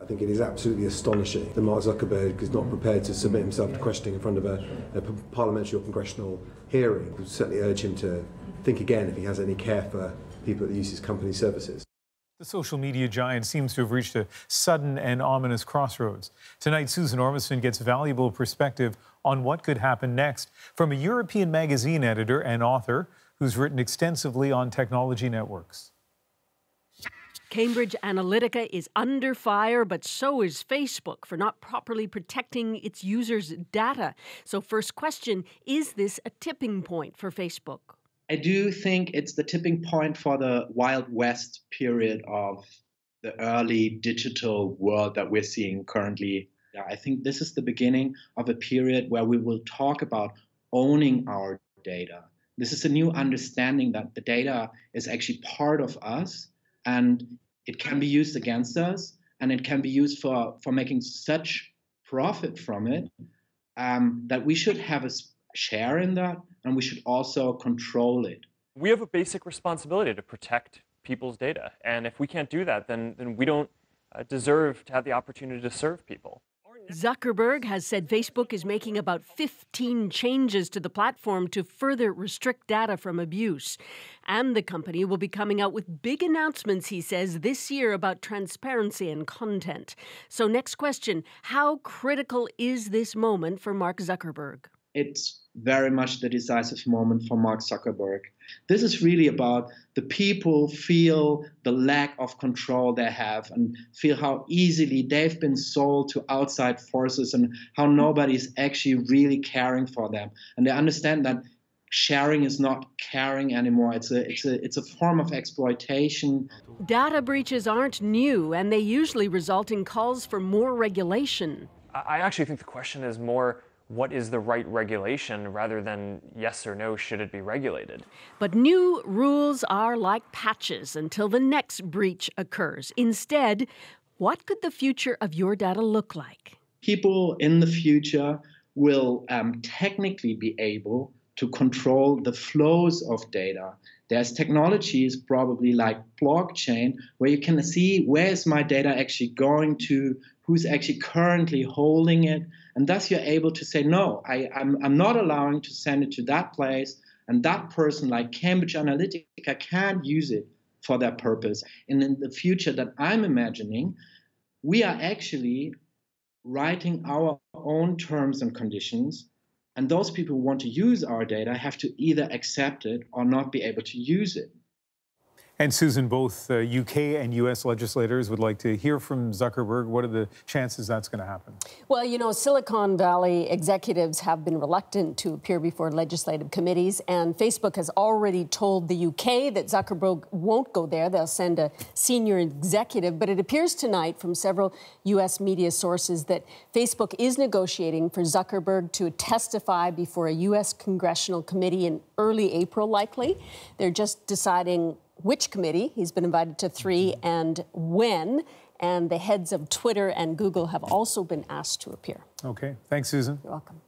I think it is absolutely astonishing that Mark Zuckerberg is not prepared to submit himself to questioning in front of a parliamentary or congressional hearing. I would certainly urge him to think again if he has any care for people that use his company's services. The social media giant seems to have reached a sudden and ominous crossroads. Tonight, Susan Ormiston gets valuable perspective on what could happen next from a European magazine editor and author who's written extensively on technology networks. Cambridge Analytica is under fire, but so is Facebook for not properly protecting its users' data. So first question, is this a tipping point for Facebook? I do think it's the tipping point for the Wild West period of the early digital world that we're seeing currently. I think this is the beginning of a period where we will talk about owning our data. This is a new understanding that the data is actually part of us, and it can be used against us, and it can be used for making such profit from it that we should have a share in that, and we should also control it. We have a basic responsibility to protect people's data, and if we can't do that, then we don't deserve to have the opportunity to serve people. Zuckerberg has said Facebook is making about 15 changes to the platform to further restrict data from abuse. And the company will be coming out with big announcements, he says, this year about transparency and content. So next question, how critical is this moment for Mark Zuckerberg? It's very much the decisive moment for Mark Zuckerberg. This is really about the people feel the lack of control they have and feel how easily they've been sold to outside forces and how nobody's actually really caring for them. And they understand that sharing is not caring anymore. It's a form of exploitation. Data breaches aren't new, and they usually result in calls for more regulation. I actually think the question is more, what is the right regulation rather than yes or no, should it be regulated? But new rules are like patches until the next breach occurs. Instead, what could the future of your data look like? People in the future will technically be able to control the flows of data. There's technologies probably like blockchain where you can see where is my data actually going to, who's actually currently holding it, and thus you're able to say, no, I'm not allowing to send it to that place, and that person like Cambridge Analytica can't use it for that purpose. And in the future that I'm imagining, we are actually writing our own terms and conditions, and those people who want to use our data have to either accept it or not be able to use it. And Susan, both UK and US legislators would like to hear from Zuckerberg. What are the chances that's going to happen? Well, you know, Silicon Valley executives have been reluctant to appear before legislative committees, and Facebook has already told the UK that Zuckerberg won't go there. They'll send a senior executive. But it appears tonight from several US media sources that Facebook is negotiating for Zuckerberg to testify before a US congressional committee in early April, likely. They're just deciding which committee. He's been invited to 3 and when. And the heads of Twitter and Google have also been asked to appear. Okay. Thanks, Susan. You're welcome.